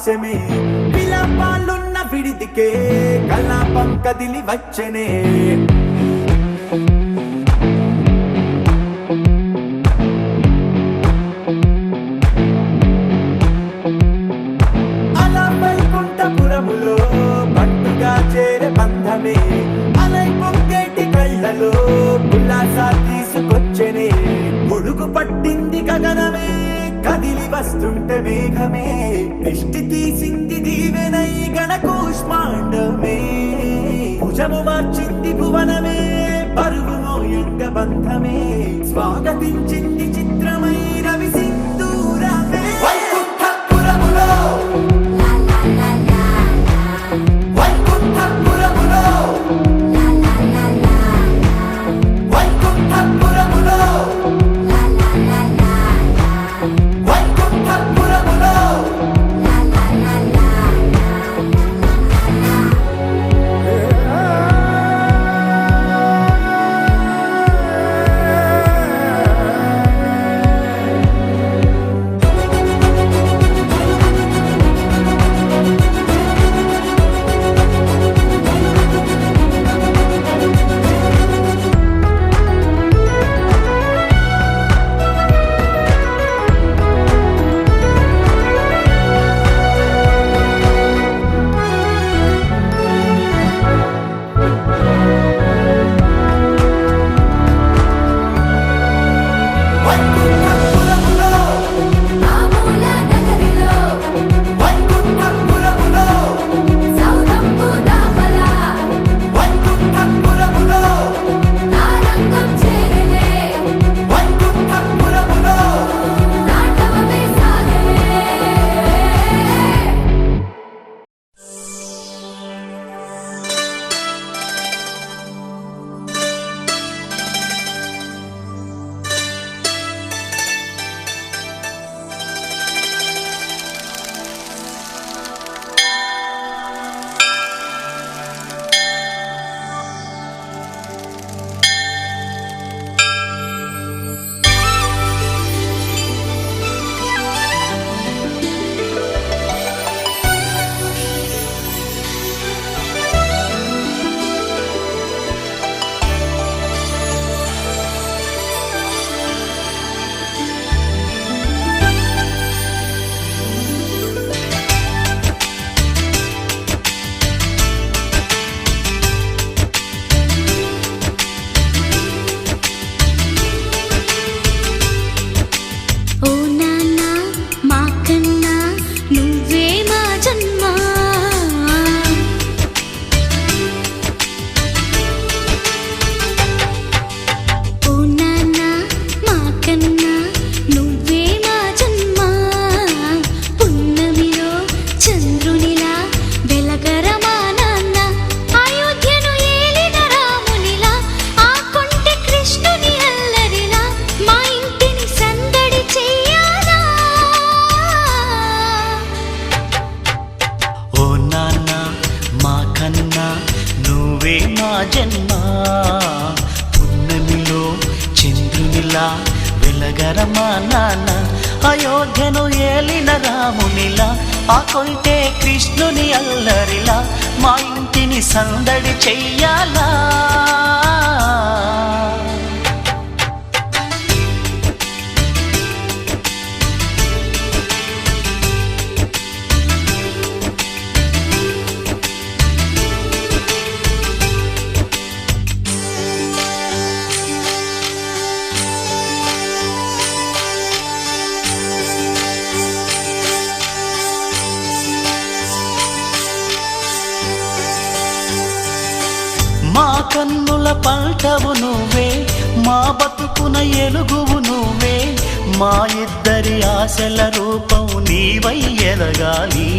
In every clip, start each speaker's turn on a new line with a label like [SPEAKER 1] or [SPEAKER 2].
[SPEAKER 1] పాశమే విలాపాలున్న విడిదికే కలాపం కదిలి వచ్చనే అలా వైకుంఠపురములో బంటుగా చేరే బంధమే అలై పొంగేటి కళ్ళలో ఉల్లాసా తీసుకొచ్చనే పొడుగు పట్టింది గగనమే కదిలి వస్తుంటే మేఘమే దృష్టి తీసింది దీవెనై గణకూష్మాండమే భుజము మార్చింది భువనమే పరువు మోయంగ బంధమే స్వాగతించింది చిత్రమై రవి సింధూరమే వైకుంఠపురములో వైకుంఠపురములో వైకుంఠపురములో జన్మ పున్నమిలో చంద్రునిలా వెలగరమా నాన్న అయోధ్యను ఏలిన రామునిలా ఆ కొంటే కృష్ణుని అల్లరిలా మా ఇంటిని సందడి చెయ్యాలా మా కన్నుల పంటవు నువ్వే మా బతుకున ఎలుగువు నువ్వే మా ఇద్దరి ఆశల రూపం నీవై ఎదగాలి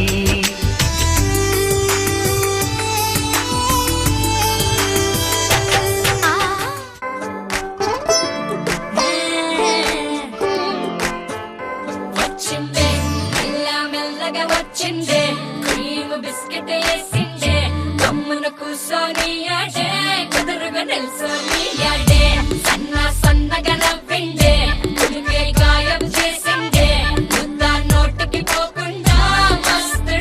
[SPEAKER 2] వచ్చిందే మెల్ల మెల్లగా వచ్చిందే క్రీమ్ బిస్కెట్ వేసిందే కమ్మున కూసోని ఆడే కుదురుగా నిల్సోని ఆడే సన్న సన్నగా నవ్విందే కులికే గాయం చేసిందే ముద్ద నోటికి పోకుండా మస్తు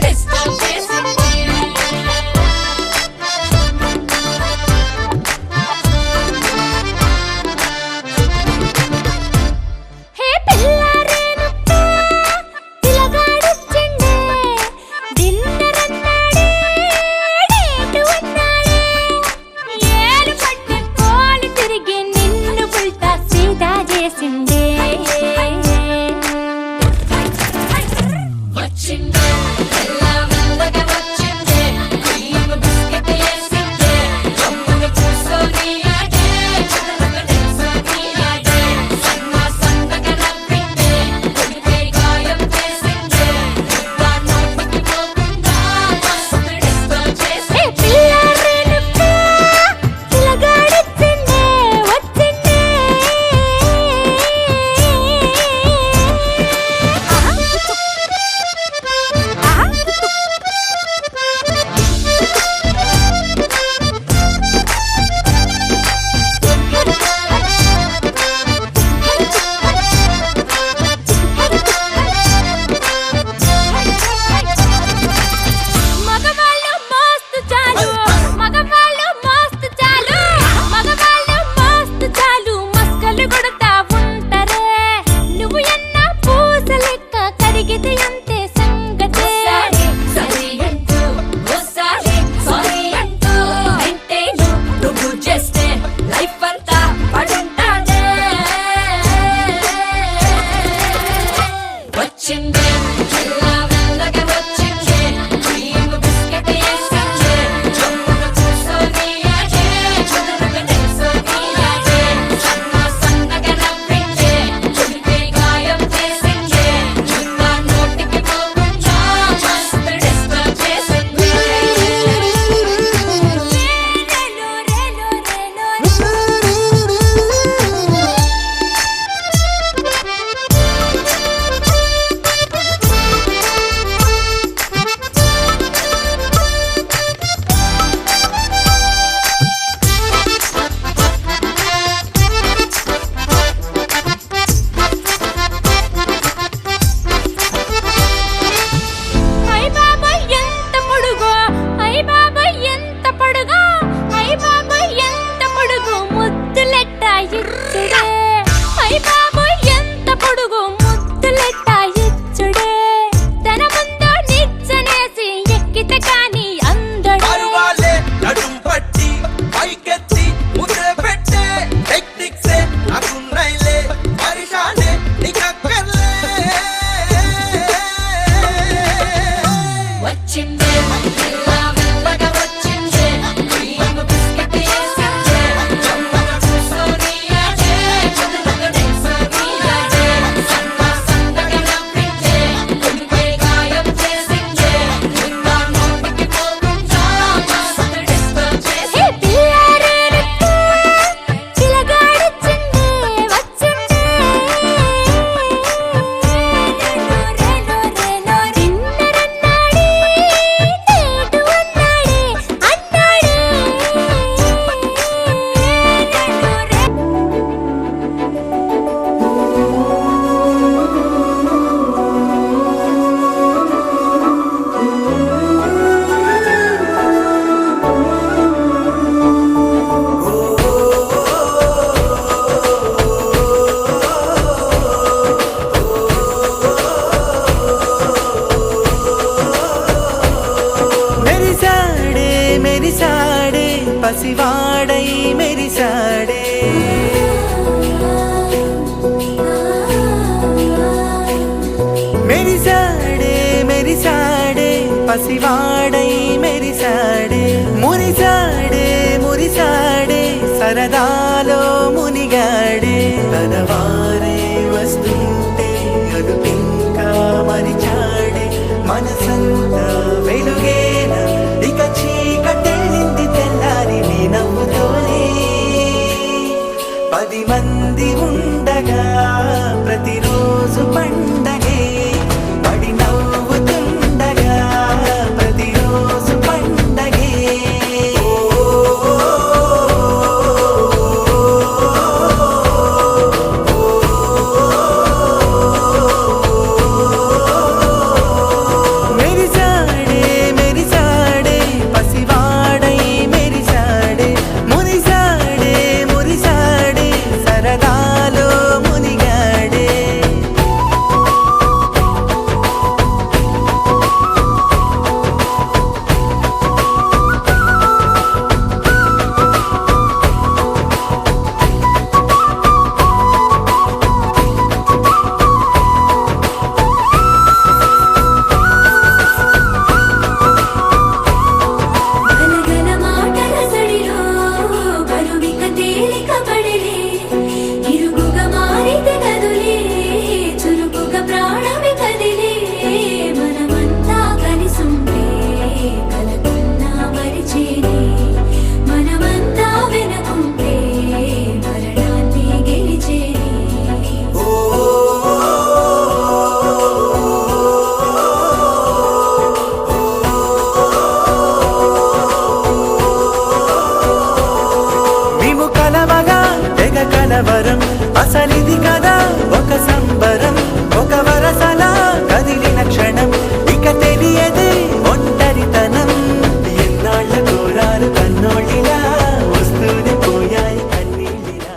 [SPEAKER 1] పసివాడై మెరిసాడే మెరిసాడే మెరిసాడే పసివాడై మెరిసాడే మురిసాడే మురిసాడే సరదాలో మునిగాడే తనవారే వస్తుంటే అదుపింకా మరిచాడే మనసంతా వెలుగేనా ఇక చీకటెళ్ళింది తెల్లారి నీ నవ్వుతోనే 10 మంది ఉండగా ప్రతిరోజు పండగే పడి నవ్వుతుండగా ప్రతిరోజు పండగే మెరిసాడే మెరిసాడే పసివాడై మెరిసాడే మురిసాడే మురిసాడే సరదాలో మునిగాడే
[SPEAKER 2] గలగల మాటల సడిలో బరువిక తేలిక పడలే ఇరుగుగా మారితే కదులే చురుకుగా ప్రాణమి కదిలే మనమంతా కలిసుంటే కలకున్నా మరిచేనే మనమంతా వెనకుంటే మరణాన్ని గెలిచేనే
[SPEAKER 1] మేము కలవగా తెగ కలవరం అసలిది కదా ఒక సంబరం ఒక వరసలా కదిలిన క్షణం ఇక తెలియదే ఒంటరితనం ఎన్నాళ్ళ కోరాలు కన్నోళ్ళిలా వస్తూనే పోయాయి కన్నీళ్ళిలా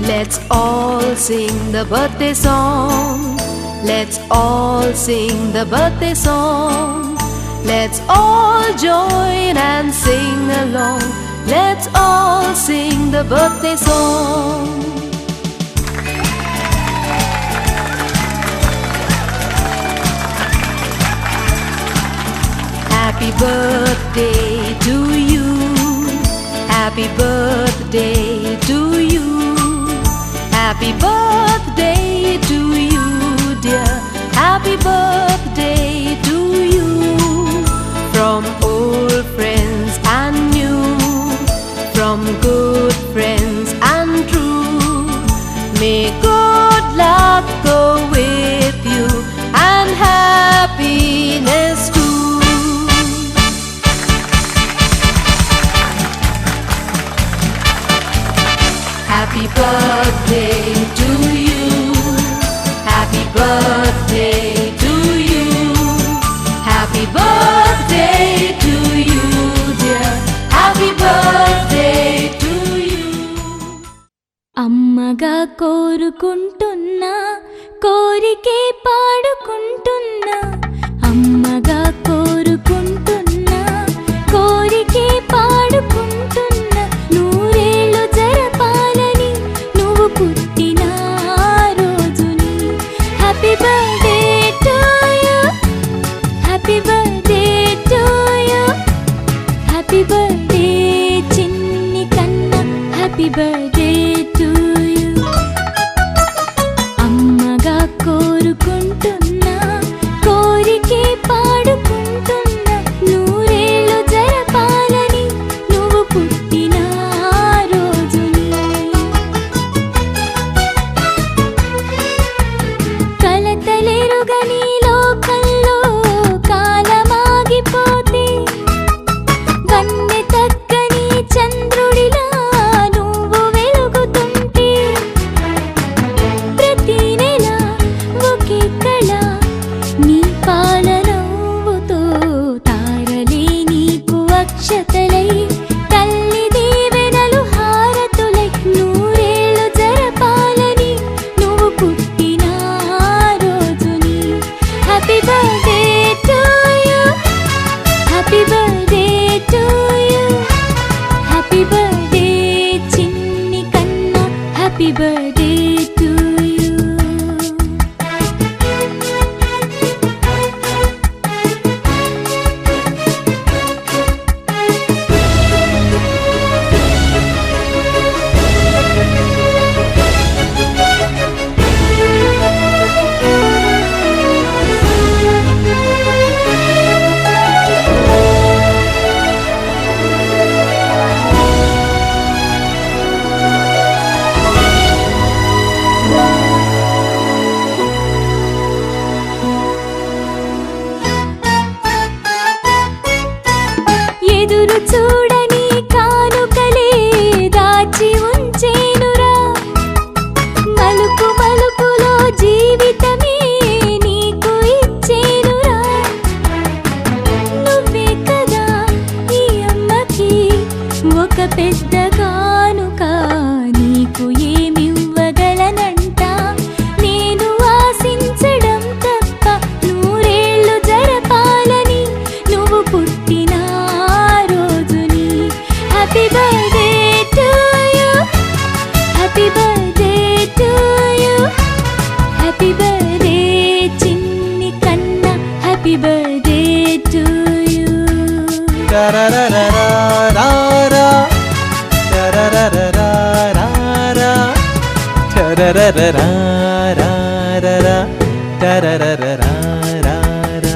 [SPEAKER 3] Let's all sing the birthday song. Let's all sing the birthday song. Let's all join and sing along. Let's all sing the birthday song. Happy birthday to you. Happy birthday to you. Happy birthday to you, dear. Happy birthday to you. From old friends and new, from good friends and true. May good luck go with you and happiness too. Happy birthday to you. Happy birthday to you. Happy birthday to you, dear. Happy birthday to you.
[SPEAKER 2] అమ్మగా కోరుకుంటున్నా కోరికే పాడుకుంటున్నా అమ్మగా కోరుకుంటున్నా కోరికే పాడుకుంటున్నా నూరేళ్ళు జరపాలని నువ్వు పుట్టిన రోజుని happy birthday to you happy birthday to you happy birthday చిన్ని కన్నా హ్యాపీ బర్త్డే టు యు అమ్మగా కోరుకుంటున్నా కోరి
[SPEAKER 1] టరరరా రారరా టరరరా రారా.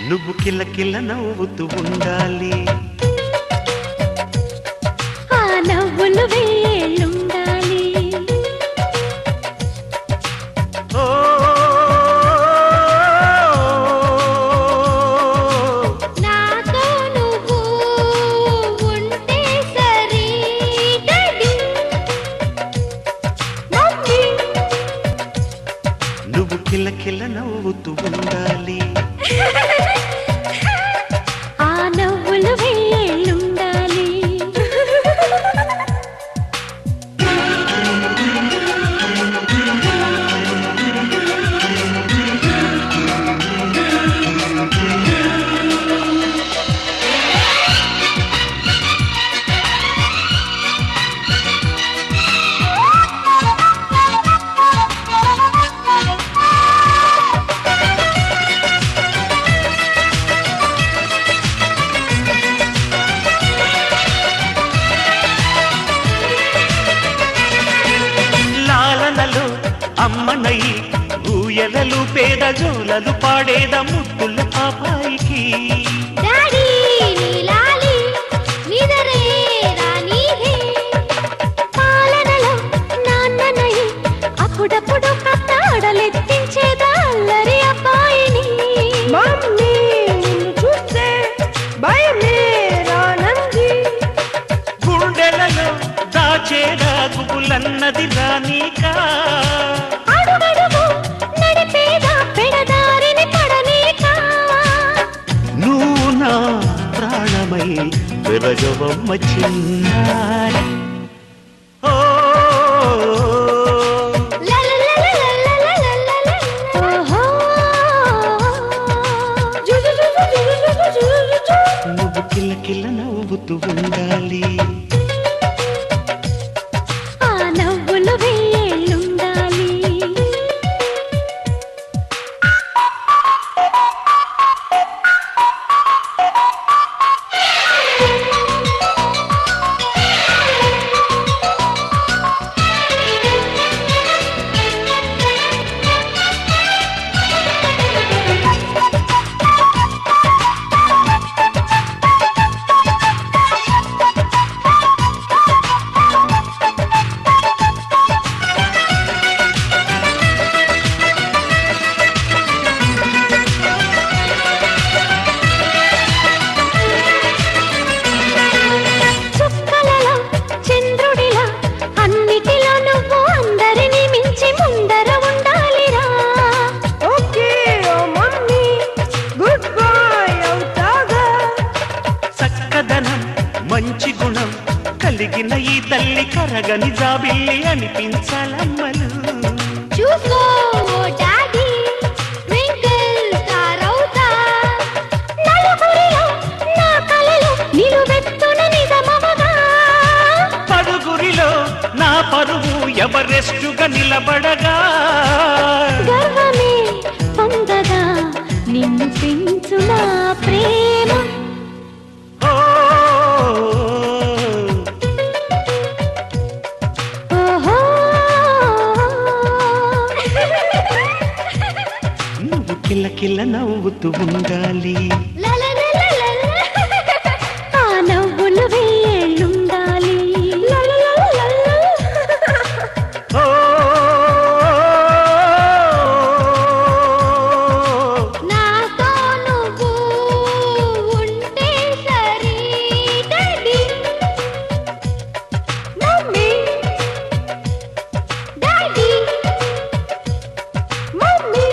[SPEAKER 1] నువ్వు కిల్ల కిల్ల నవ్వుతూ ఉండాలి,
[SPEAKER 2] ఆ నవ్వులు వేళ్ళుండాలి.
[SPEAKER 1] ఓ
[SPEAKER 2] నాతో నువ్వు ఉంటే సరి డాడీ మమ్మీ.
[SPEAKER 1] నువ్వు కిల్ల కిల్ల నవ్వుతూ ఉండాలి,
[SPEAKER 2] ఆ నవ్వులు వేళ్ళుండాలి.
[SPEAKER 1] అమ్మనై ఊయలలు పేద జోలలు పాడేద ముద్దుల పాపాయికి
[SPEAKER 2] డాడీ నీలాలి నిదరే రానీదే పాలనలో నాన్ననై అప్పుడప్పుడు కత్తాడలెత్తించేదా అల్లరి అబ్బాయిని
[SPEAKER 4] మమ్మీ నిన్ను చూస్తే భయమే రానంది
[SPEAKER 1] గుండెలలో దాచేదా గుబులన్నది రానీకా
[SPEAKER 2] అడుగడుగు నడిపేదా పెడదారిని పడనీకా
[SPEAKER 1] నువ్వు నా ప్రాణమై విరజవమ్మ చిన్నారి ఓ
[SPEAKER 2] ఓహో
[SPEAKER 1] నువ్వు కిల్ల కిల్ల నవ్వుతూ ఉండాలి
[SPEAKER 2] ఆ నవ్వులు వెయ్యేళ్ళుండాలి చుక్కలలో చంద్రుడిలా అన్నిటిలో నువ్వు అందరిని మించి ముందర ఉండాలిరా
[SPEAKER 4] ఓకే ఓ మమ్మీ గుడ్ బాయ్ అవుతాగా
[SPEAKER 1] చక్కదనం మంచి గుణం కలిగిన ఈ తల్లి కరగని జాబిల్లి అనిపించాలమ్మలు
[SPEAKER 2] చూసుకో ఓ డాడీ ట్వింకిల్ స్టార్ అవుతా నలుగురిలో నా కలలు నిలువెత్తున నిజమవగా
[SPEAKER 1] పరుగురిలో నా పరువు ఎవరెస్టుగా నిలబడగా
[SPEAKER 2] గర్వమే పొందగా నిన్ను పెంచు నా ప్రేమ
[SPEAKER 1] ఓ
[SPEAKER 2] ఓహో
[SPEAKER 1] నువ్వు కిల్ల కిల్ల నవ్వుతూ ఉండాలి
[SPEAKER 2] లలలలలల. ఆ నవ్వులు వెయ్యేళ్ళుండాలి లలలలలల.
[SPEAKER 1] ఓ
[SPEAKER 2] నాతో నువ్వు ఉంటే సరి డాడీ
[SPEAKER 4] మమ్మీ
[SPEAKER 2] డాడీ
[SPEAKER 4] మమ్మీ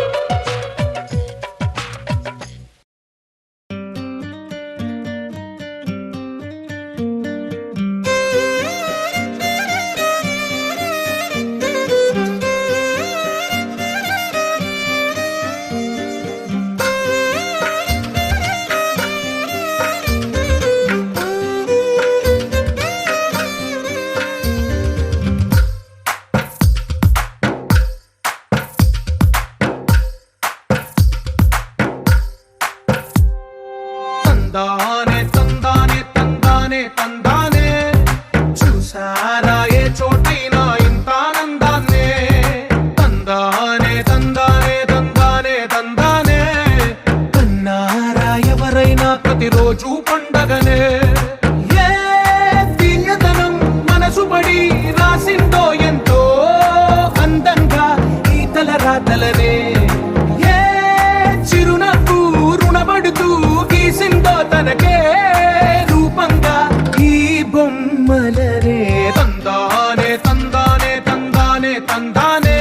[SPEAKER 5] తందానే తందానే తందానే తందానే చూసారా ఏ చోటైనా ఇంత ఆనందాన్నే తందానే తందానే తందానే తందానే కన్నారా ఎవరైనా ప్రతిరోజు పండగనే ఏ తీయదనం మనసు పడి రాసిందో ఎంతో అందంగా ఈ తల రాతలనే ఏ చిరునవ్వు రుణపడుతూ గీసిందో తనకే రూపంగా ఈ బొమ్మలనే తందానే తందానే తందానే తందానే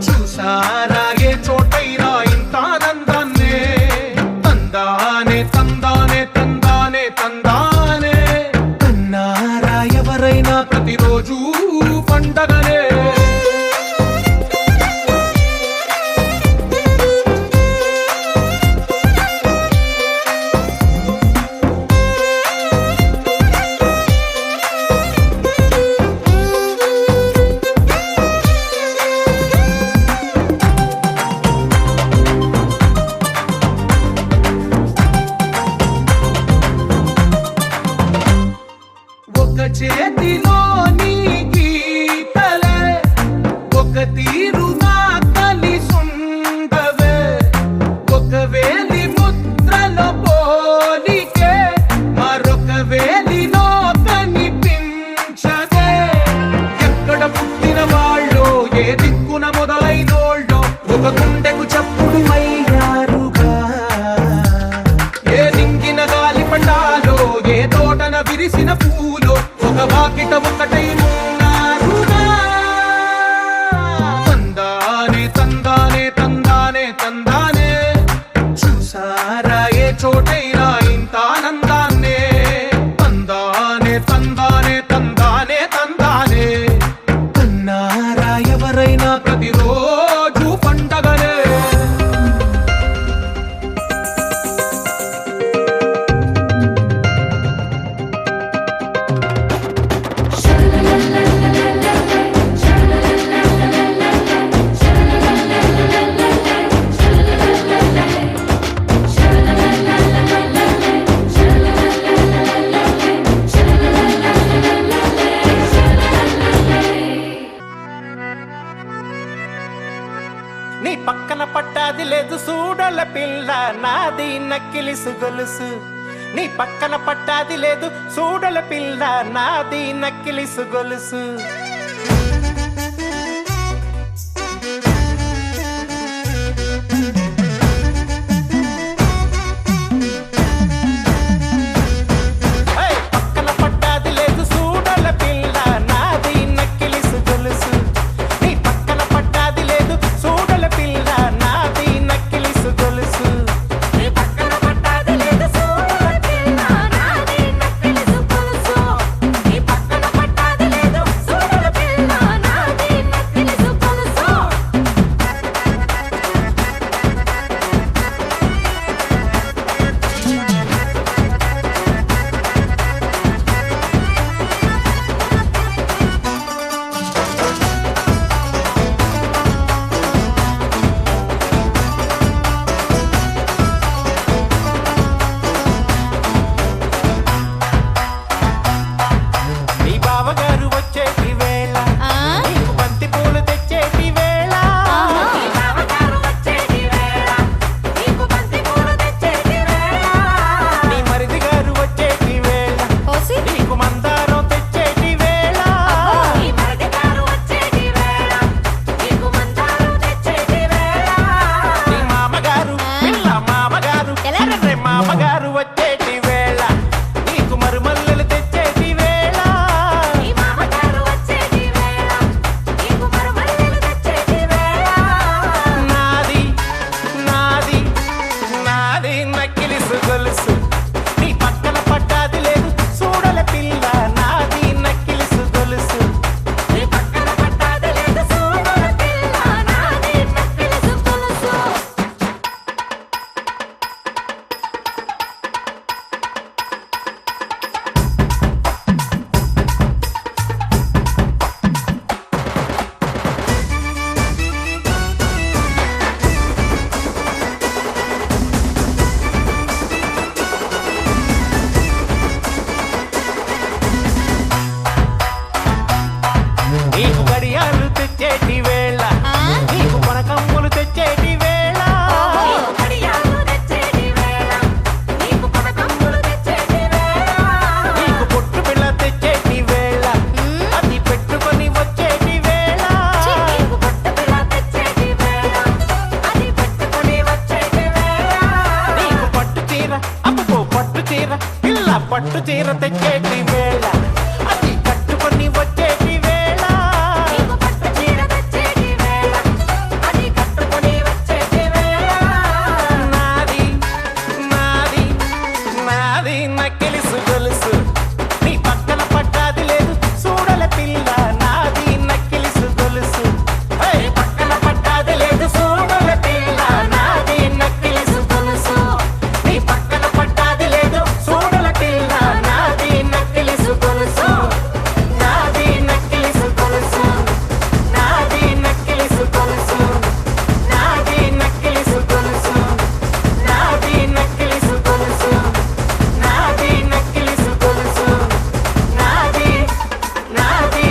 [SPEAKER 5] చూసారా ఏ చోటైనా ఇంత ఆనందాన్నే తందానే తందానే తందానే తందానే కన్నారా ఎవరైనా ప్రతిరోజు పండగనే ఒక చేతిలో నీ గీతలే ఒక తీరు
[SPEAKER 6] పక్కన పట్టాది లేదు సూడల పిల్ల నాది నక్కిలిసు గొలుసు నీ పక్కన పట్టాది లేదు సూడల పిల్ల నాది నక్కిలిసు గొలుసు పట్టు చీర తెచ్చేటి వేళ అది కట్టుకొని వచ్చేటి వేళ పట్టు చీర తెచ్చేటి వేళ అది కట్టుకొని వచ్చేటి వేళ నాది నాది నాది నక్కిలిసు గొలుసు నీ పక్కన పట్టాది లేదు చూడల పిల్ల నాది నక్కిలిసు గొలుసు పక్కన పట్టాది లేదు చూడల పిల్ల నాది నక్కిలిసు గొలుసు నీ పక్కన పట్టాది లేదు చూడల పిల్ల నాది నక్కిలిసు గొలుసు నాది నక్కిలిసు గొలుసు నాది నక్కిలిసు గొలుసు నాది నక్కిలిసు గొలుసు నాది నక్కిలిసు గొలుసు నాది నక్కిలిసు గొలుసు నాది నాది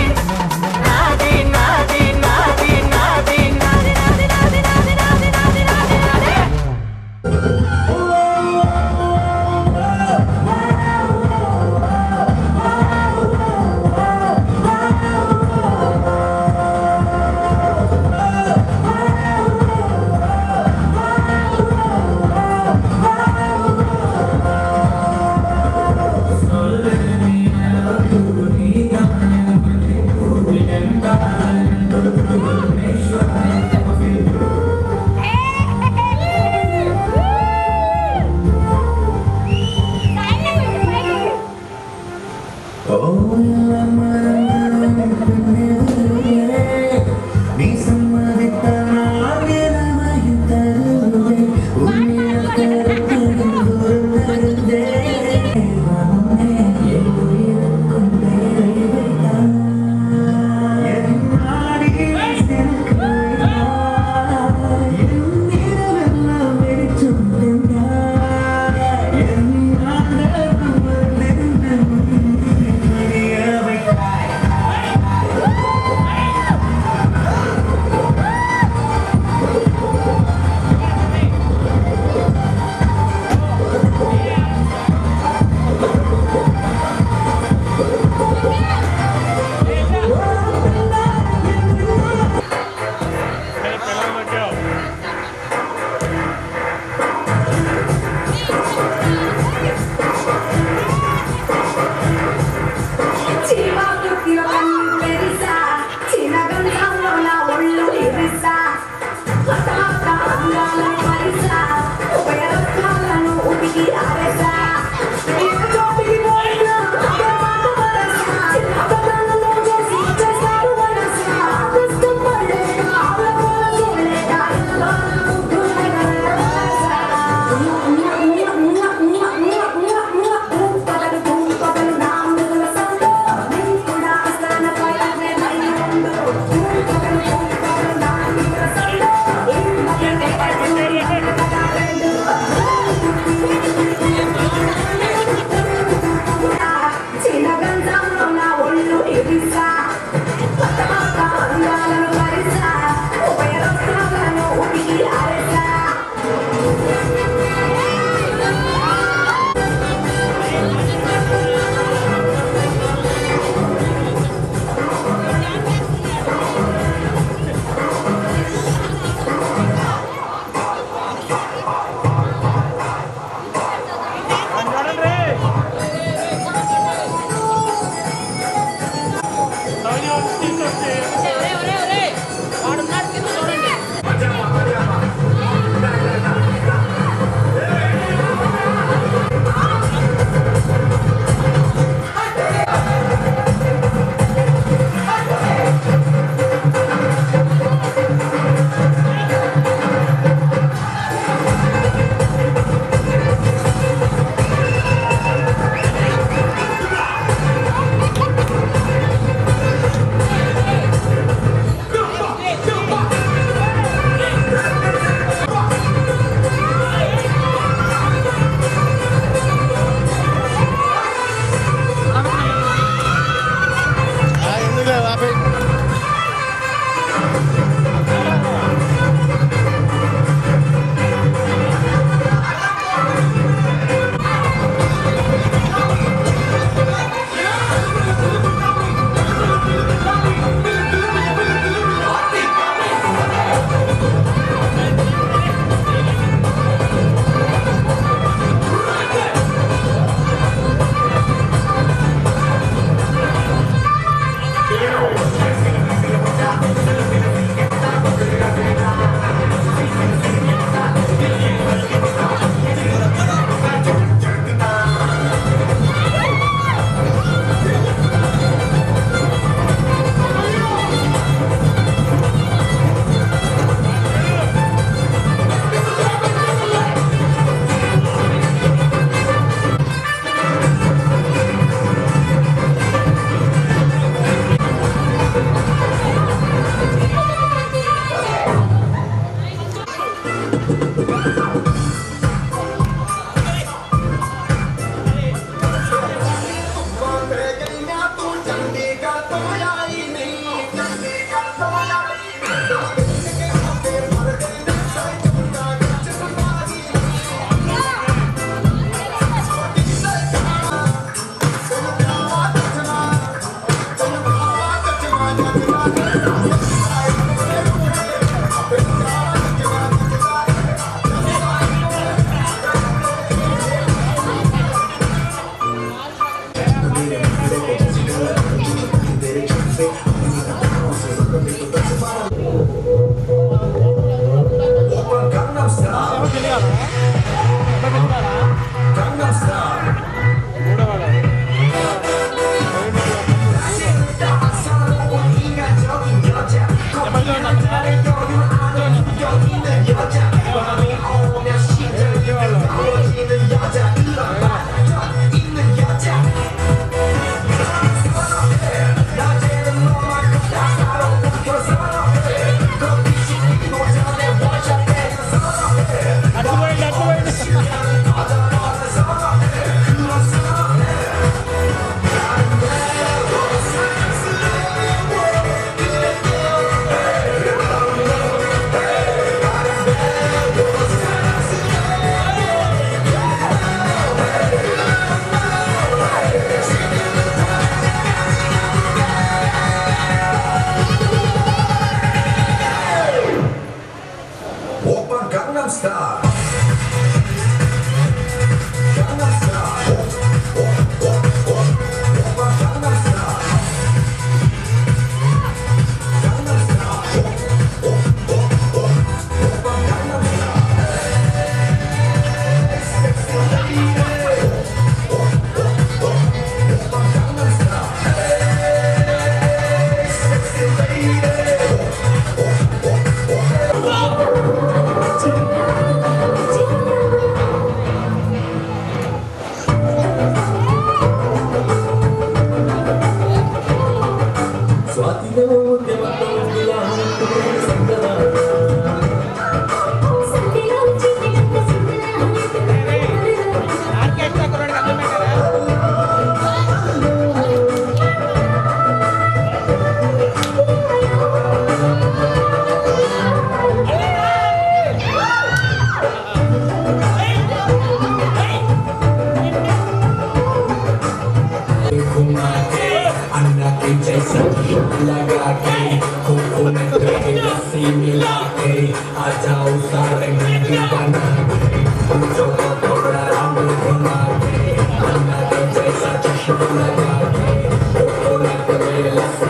[SPEAKER 7] Love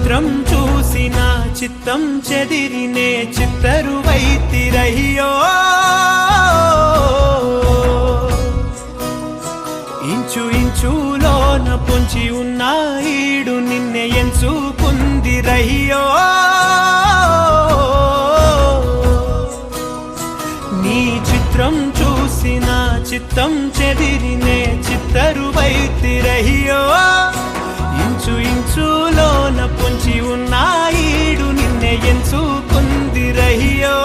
[SPEAKER 1] చిత్రం చూసిన చిత్తం చెదిరినే చిత్తరువైతిరయ్యో ఇంచు ఇంచులోన పొంచి ఉన్న ఈడు నిన్నే ఎంచుకుందిరయ్యో నీ చిత్రం చూసిన చిత్తం చెదిరినే చిత్తరువైతిరయ్యో ఇంచు ఇంచులోన పొంచి ఉన్న ఈడు నిన్నే ఎంచుకుందిరయ్యో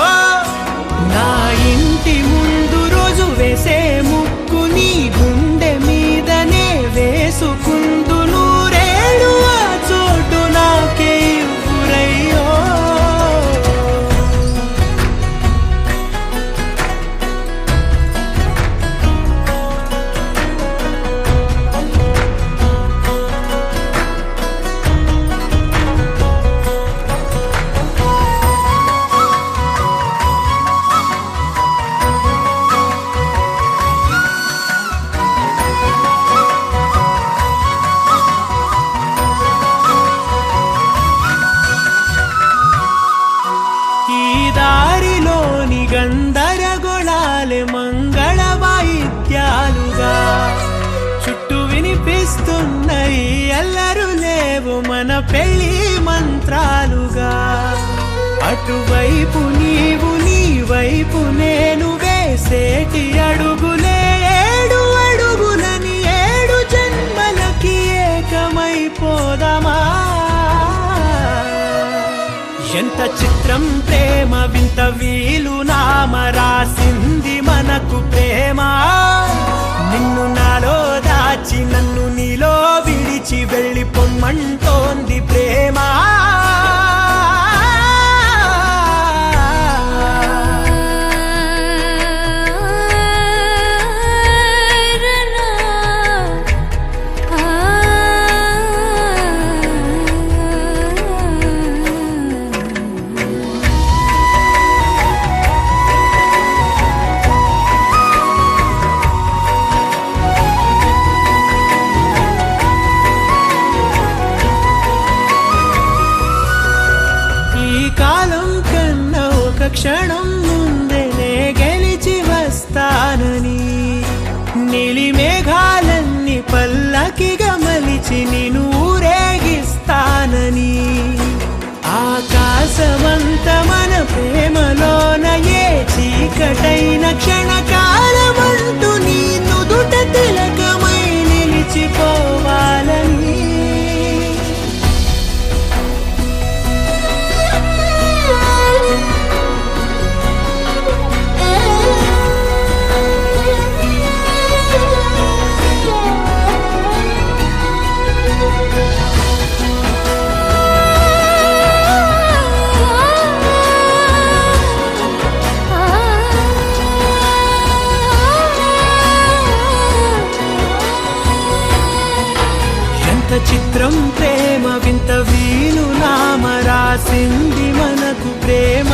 [SPEAKER 1] నా ఇంటి ముందు రోజు వేసే ముక్కు నీ గుండె మీదనే వేసుకుందు నూరేడు ఆ చోటు నాకే ఇవ్వురయ్యో గందరగోళాలే మంగళ వాయిద్యాలుగా చుట్టూ వినిపిస్తున్నాయి అల్లరు లేవు మన పెళ్లి మంత్రాలుగా అటువైపు నీవు నీ వైపు నేను వేసేటి అడుగులే ఏడు అడుగులని ఏడు జన్మలకి ఏకమైపోదామా ఎంత చిత్రం ప్రేమ వింత వీలు నామ రాసింది మనకు ప్రేమ నిన్ను నాలో దాచి నన్ను నీలో విడిచి వెళ్ళిపోమ్మంటోంది ప్రేమ
[SPEAKER 7] ప్రేమలోన ఏ చీకటైన క్షణకాలమంటూ నీ నుదుట తిలకమై నిలిచిపోవాలని ఎంత చిత్రం ప్రేమ వింత వీలు నామ రాసింది మనకు ప్రేమ